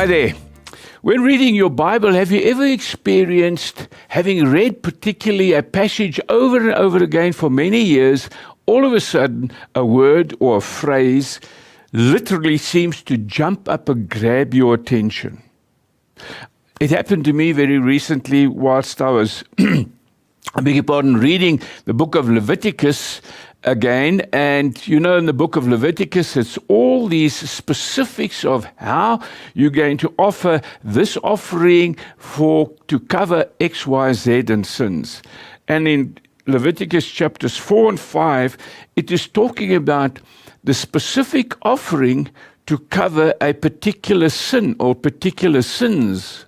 Hi there. When reading your Bible, have you ever experienced having read particularly a passage over and over again for many years, all of a sudden a word or a phrase literally seems to jump up and grab your attention? It happened to me very recently whilst I was, reading the book of Leviticus again. And you know, in the book of Leviticus, it's all these specifics of how you're going to offer this offering to cover X, Y, Z and sins. And in Leviticus chapters 4 and 5, it is talking about the specific offering to cover a particular sin or particular sins.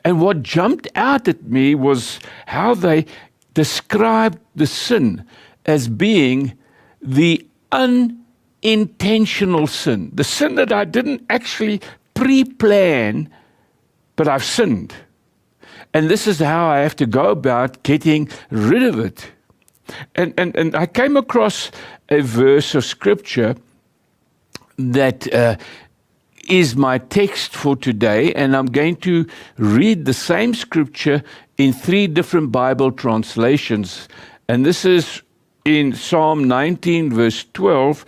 And what jumped out at me was how they described the sin as being the unintentional sin. The sin that I didn't actually pre-plan, but I've sinned. And this is how I have to go about getting rid of it. And I came across a verse of scripture that is my text for today, and I'm going to read the same scripture in 3 different Bible translations. And this is in Psalm 19 verse 12,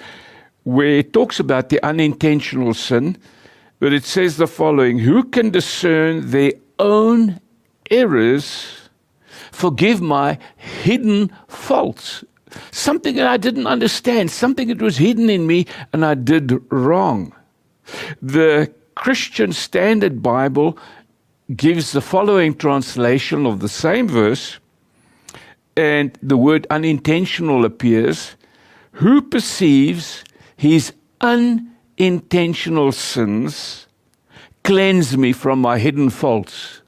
where it talks about the unintentional sin, but it says the following: who can discern their own errors? Forgive my hidden faults. Something that I didn't understand, something that was hidden in me and I did wrong. The Christian Standard Bible gives the following translation of the same verse, and the word unintentional appears. Who perceives his unintentional sins? Cleanse me from my hidden faults.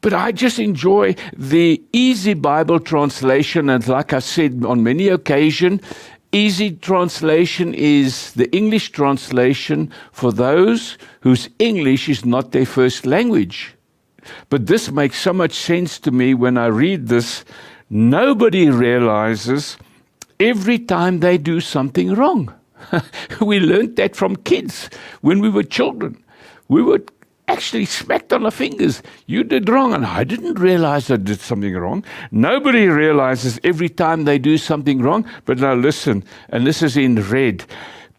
But I just enjoy the Easy Bible translation, and like I said on many occasions, Easy translation is the English translation for those whose English is not their first language. But this makes so much sense to me when I read this. Nobody realizes every time they do something wrong. We learned that from kids when we were children. We were actually smacked on the fingers. You did wrong, and I didn't realize I did something wrong. Nobody realizes every time they do something wrong. But now listen, and this is in red.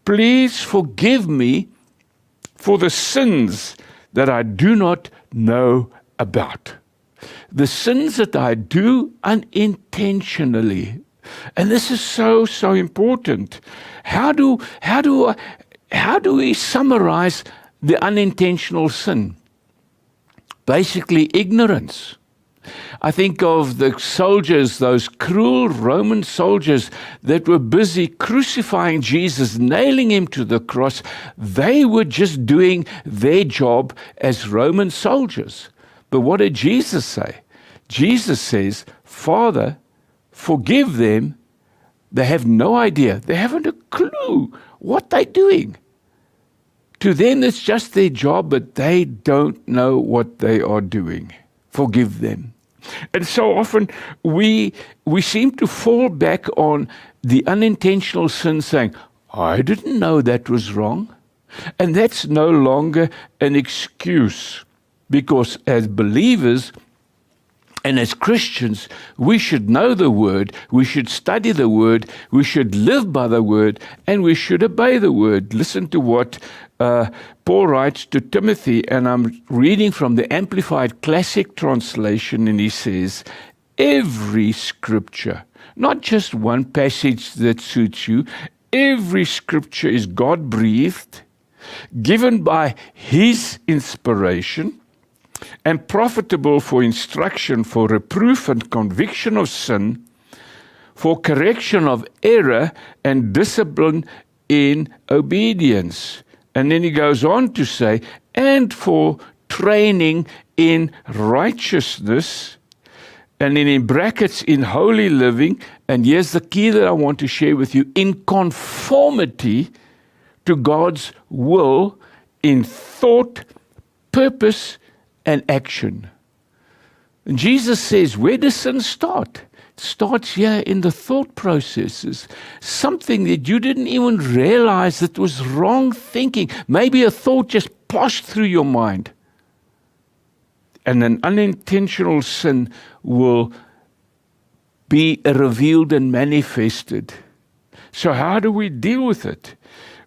Please forgive me for the sins that I do not know about. The sins that I do unintentionally. And this is so important. How do we summarize the unintentional sin? Basically, ignorance. I think of the soldiers, those cruel Roman soldiers that were busy crucifying Jesus, nailing him to the cross. They were just doing their job as Roman soldiers. But what did Jesus say? Jesus says, Father, forgive them. They have no idea. They haven't a clue what they're doing. To them, it's just their job, but they don't know what they are doing. Forgive them. And so often we seem to fall back on the unintentional sin, saying, I didn't know that was wrong. And that's no longer an excuse, because as believers and as Christians, we should know the Word, we should study the Word, we should live by the Word, and we should obey the Word. Listen to what Paul writes to Timothy, and I'm reading from the Amplified Classic Translation, and he says, every scripture, not just one passage that suits you, every scripture is God-breathed, given by His inspiration, and profitable for instruction, for reproof and conviction of sin, for correction of error and discipline in obedience. And then he goes on to say, and for training in righteousness, and then in brackets, in holy living, and here's the key that I want to share with you, in conformity to God's will in thought, purpose, and action. And Jesus says, where does sin start? starts here in the thought processes. Something that you didn't even realize that was wrong thinking. Maybe a thought just passed through your mind. And an unintentional sin will be revealed and manifested. So how do we deal with it?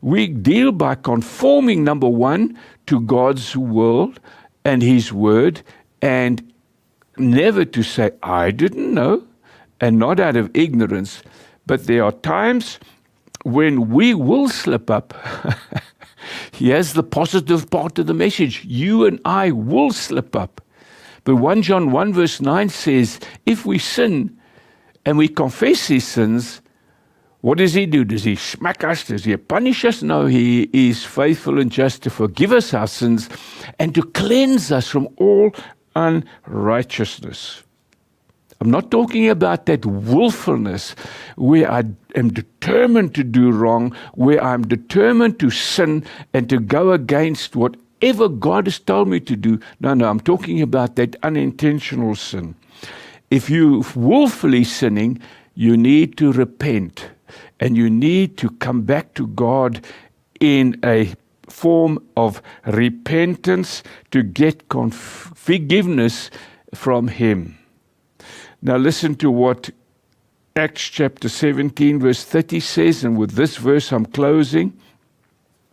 We deal by conforming, number one, to God's will and His word, and never to say, I didn't know, and not out of ignorance. But there are times when we will slip up. Here's the positive part of the message. You and I will slip up. But 1 John 1 verse 9 says, if we sin and we confess these sins, what does He do? Does He smack us? Does He punish us? No, He is faithful and just to forgive us our sins and to cleanse us from all unrighteousness. I'm not talking about that willfulness where I am determined to do wrong, where I'm determined to sin and to go against whatever God has told me to do. No, I'm talking about that unintentional sin. If you're willfully sinning, you need to repent and you need to come back to God in a form of repentance to get forgiveness from Him. Now listen to what Acts chapter 17 verse 30 says, and with this verse I'm closing.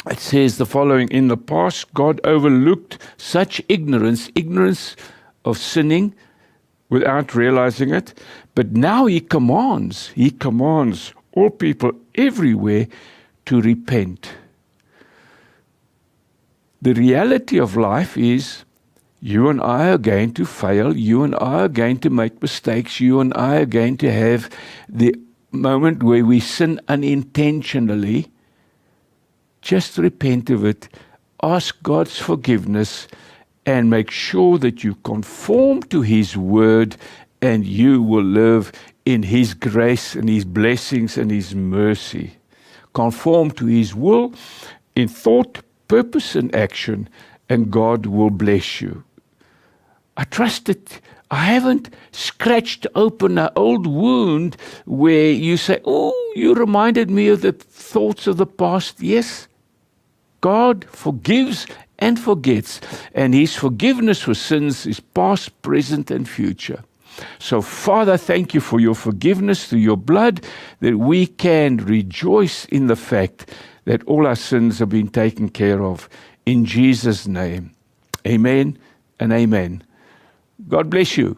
It says the following: in the past God overlooked such ignorance of sinning without realizing it, but now He commands all people everywhere to repent. The reality of life is you and I are going to fail. You and I are going to make mistakes. You and I are going to have the moment where we sin unintentionally. Just repent of it. Ask God's forgiveness and make sure that you conform to His word, and you will live in His grace and His blessings and His mercy. Conform to His will in thought, purpose and action, and God will bless you. I trust that I haven't scratched open an old wound where you say, oh, you reminded me of the thoughts of the past. Yes, God forgives and forgets, and His forgiveness for sins is past, present, and future. So, Father, thank You for Your forgiveness through Your blood, that we can rejoice in the fact that all our sins have been taken care of. In Jesus' name, amen and amen. God bless you.